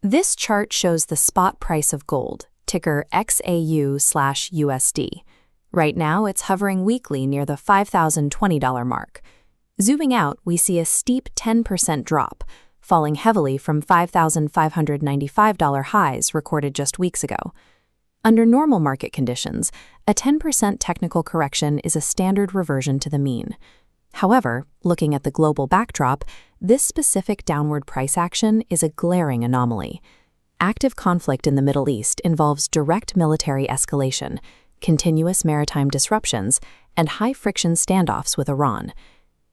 This chart shows the spot price of gold, ticker XAU/USD. Right now, it's hovering weekly near the $5,020 mark. Zooming out, we see a steep 10% drop, falling heavily from $5,595 highs recorded just weeks ago. Under normal market conditions, a 10% technical correction is a standard reversion to the mean. However, looking at the global backdrop, this specific downward price action is a glaring anomaly. Active conflict in the Middle East involves direct military escalation, continuous maritime disruptions, and high-friction standoffs with Iran.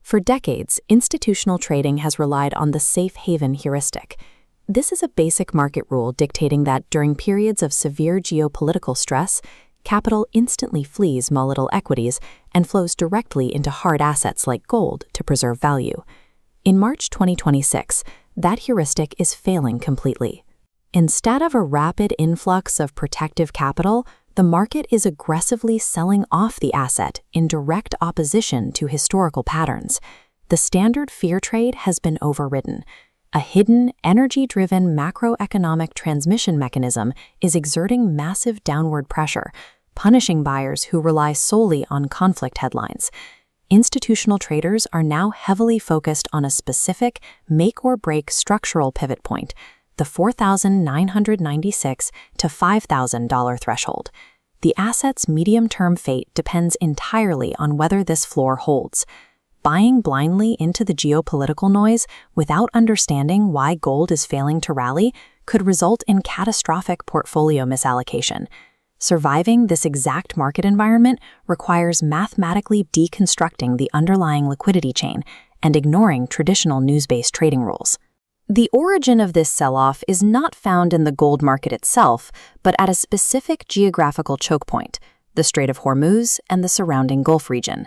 For decades, institutional trading has relied on the safe haven heuristic. This is a basic market rule dictating that during periods of severe geopolitical stress, capital instantly flees volatile equities and flows directly into hard assets like gold to preserve value. In March 2026, that heuristic is failing completely. Instead of a rapid influx of protective capital, the market is aggressively selling off the asset in direct opposition to historical patterns. The standard fear trade has been overridden. A hidden, energy-driven macroeconomic transmission mechanism is exerting massive downward pressure, punishing buyers who rely solely on conflict headlines. Institutional traders are now heavily focused on a specific make-or-break structural pivot point, the $4,996 to $5,000 threshold. The asset's medium-term fate depends entirely on whether this floor holds. Buying blindly into the geopolitical noise without understanding why gold is failing to rally could result in catastrophic portfolio misallocation. Surviving this exact market environment requires mathematically deconstructing the underlying liquidity chain and ignoring traditional news-based trading rules. The origin of this sell-off is not found in the gold market itself, but at a specific geographical choke point, the Strait of Hormuz and the surrounding Gulf region.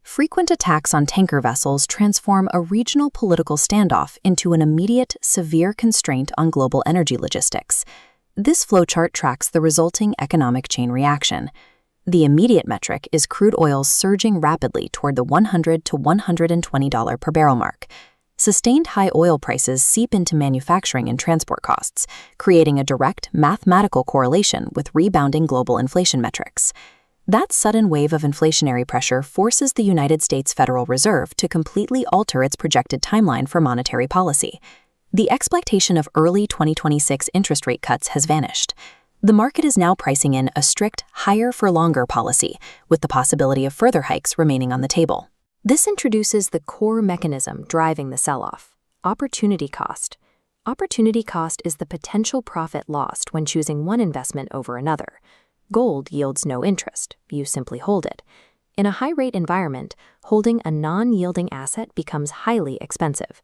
Frequent attacks on tanker vessels transform a regional political standoff into an immediate, severe constraint on global energy logistics. This flowchart tracks the resulting economic chain reaction. The immediate metric is crude oil surging rapidly toward the $100 to $120 per barrel mark. Sustained high oil prices seep into manufacturing and transport costs, creating a direct mathematical correlation with rebounding global inflation metrics. That sudden wave of inflationary pressure forces the United States Federal Reserve to completely alter its projected timeline for monetary policy. The expectation of early 2026 interest rate cuts has vanished. The market is now pricing in a strict higher-for-longer policy, with the possibility of further hikes remaining on the table. This introduces the core mechanism driving the sell-off: opportunity cost. Opportunity cost is the potential profit lost when choosing one investment over another. Gold yields no interest; you simply hold it. In a high-rate environment, holding a non-yielding asset becomes highly expensive.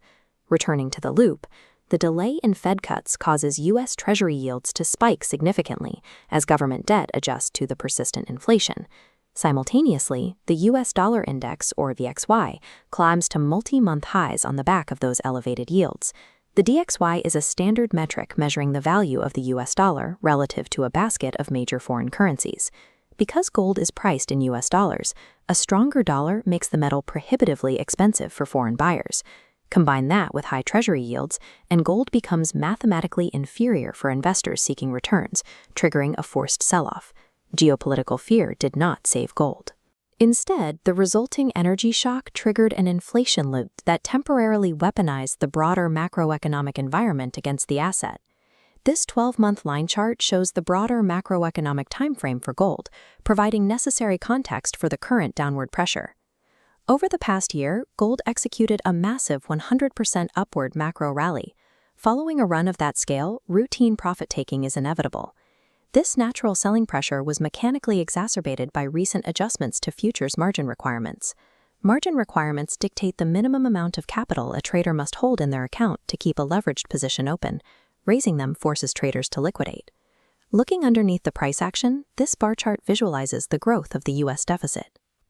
Returning to the loop, the delay in Fed cuts causes U.S. Treasury yields to spike significantly as government debt adjusts to the persistent inflation. Simultaneously, the U.S. dollar index, or VXY, climbs to multi-month highs on the back of those elevated yields. The DXY is a standard metric measuring the value of the U.S. dollar relative to a basket of major foreign currencies. Because gold is priced in U.S. dollars, a stronger dollar makes the metal prohibitively expensive for foreign buyers. Combine that with high Treasury yields, and gold becomes mathematically inferior for investors seeking returns, triggering a forced sell-off. Geopolitical fear did not save gold. Instead, the resulting energy shock triggered an inflation loop that temporarily weaponized the broader macroeconomic environment against the asset. This 12-month line chart shows the broader macroeconomic timeframe for gold, providing necessary context for the current downward pressure. Over the past year, gold executed a massive 100% upward macro rally. Following a run of that scale, routine profit-taking is inevitable. This natural selling pressure was mechanically exacerbated by recent adjustments to futures margin requirements. Margin requirements dictate the minimum amount of capital a trader must hold in their account to keep a leveraged position open. Raising them forces traders to liquidate. Looking underneath the price action, this bar chart visualizes the growth of the U.S. deficit.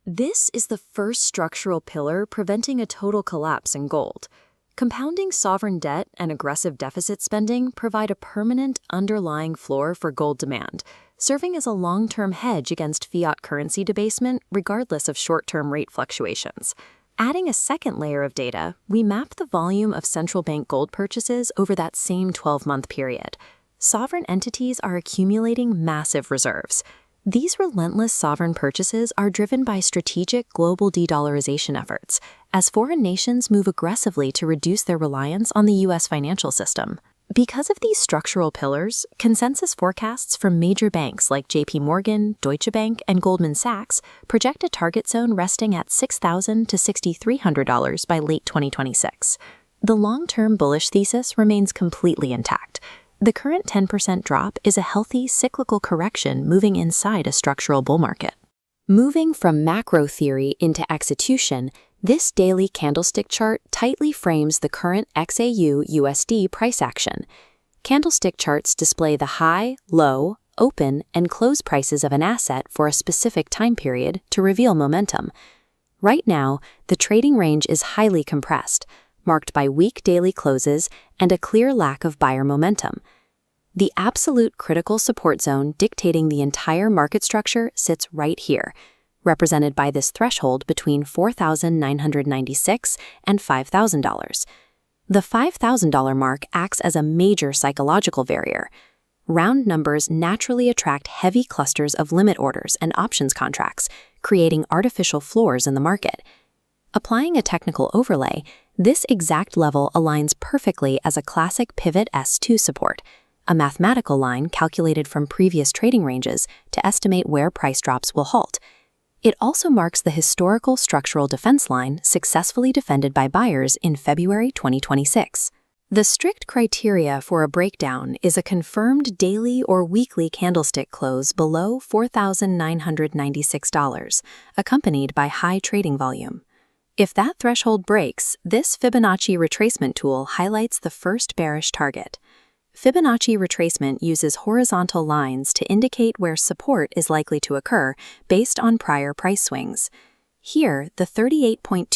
This is the first structural pillar preventing a total collapse in gold. Compounding sovereign debt and aggressive deficit spending provide a permanent underlying floor for gold demand, serving as a long-term hedge against fiat currency debasement regardless of short-term rate fluctuations. Adding a second layer of data, we map the volume of central bank gold purchases over that same 12-month period. Sovereign entities are accumulating massive reserves. These relentless sovereign purchases are driven by strategic global de-dollarization efforts, as foreign nations move aggressively to reduce their reliance on the U.S. financial system. Because of these structural pillars, consensus forecasts from major banks like JP Morgan, Deutsche Bank, and Goldman Sachs project a target zone resting at $6,000 to $6,300 by late 2026. The long-term bullish thesis remains completely intact. The current 10% drop is a healthy cyclical correction moving inside a structural bull market. Moving from macro theory into execution, this daily candlestick chart tightly frames the current XAU-USD price action. Candlestick charts display the high, low, open, and close prices of an asset for a specific time period to reveal momentum. Right now, the trading range is highly compressed, marked by weak daily closes and a clear lack of buyer momentum. The absolute critical support zone dictating the entire market structure sits right here, represented by this threshold between $4,996 and $5,000. The $5,000 mark acts as a major psychological barrier. Round numbers naturally attract heavy clusters of limit orders and options contracts, creating artificial floors in the market. Applying a technical overlay, this exact level aligns perfectly as a classic pivot S2 support, a mathematical line calculated from previous trading ranges to estimate where price drops will halt. It also marks the historical structural defense line successfully defended by buyers in February 2026. The strict criteria for a breakdown is a confirmed daily or weekly candlestick close below $4,996, accompanied by high trading volume. If that threshold breaks, this Fibonacci retracement tool highlights the first bearish target. Fibonacci retracement uses horizontal lines to indicate where support is likely to occur based on prior price swings. Here, the 38.2%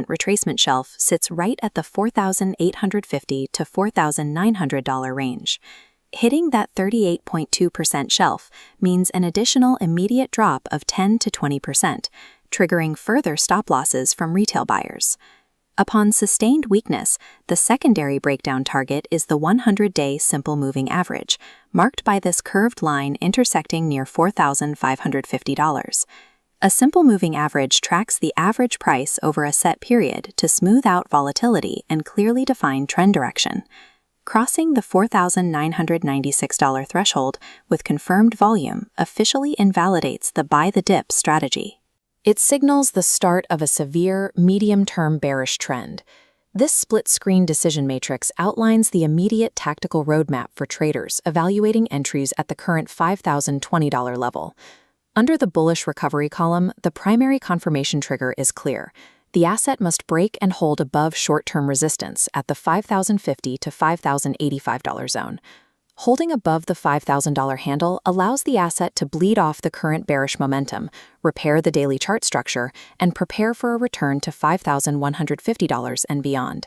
retracement shelf sits right at the $4,850 to $4,900 range. Hitting that 38.2% shelf means an additional immediate drop of 10 to 20%, triggering further stop losses from retail buyers. Upon sustained weakness, the secondary breakdown target is the 100-day simple moving average, marked by this curved line intersecting near $4,550. A simple moving average tracks the average price over a set period to smooth out volatility and clearly define trend direction. Crossing the $4,996 threshold with confirmed volume officially invalidates the buy the dip strategy. It signals the start of a severe, medium-term bearish trend. This split-screen decision matrix outlines the immediate tactical roadmap for traders evaluating entries at the current $5,020 level. Under the bullish recovery column, the primary confirmation trigger is clear. The asset must break and hold above short-term resistance at the $5,050 to $5,085 zone. Holding above the $5,000 handle allows the asset to bleed off the current bearish momentum, repair the daily chart structure, and prepare for a return to $5,150 and beyond.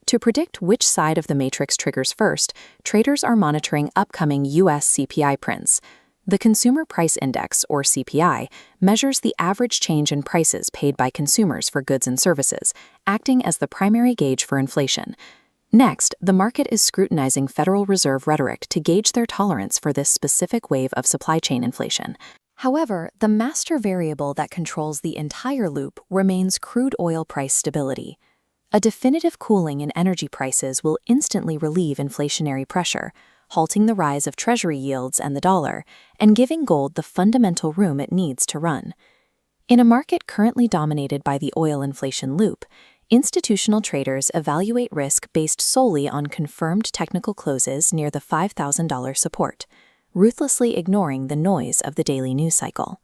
To predict which side of the matrix triggers first, traders are monitoring upcoming U.S. CPI prints. The Consumer Price Index, or CPI, measures the average change in prices paid by consumers for goods and services, acting as the primary gauge for inflation. Next, the market is scrutinizing Federal Reserve rhetoric to gauge their tolerance for this specific wave of supply chain inflation. However, the master variable that controls the entire loop remains crude oil price stability. A definitive cooling in energy prices will instantly relieve inflationary pressure, halting the rise of Treasury yields and the dollar, and giving gold the fundamental room it needs to run. In a market currently dominated by the oil inflation loop, institutional traders evaluate risk based solely on confirmed technical closes near the $5,000 support, ruthlessly ignoring the noise of the daily news cycle.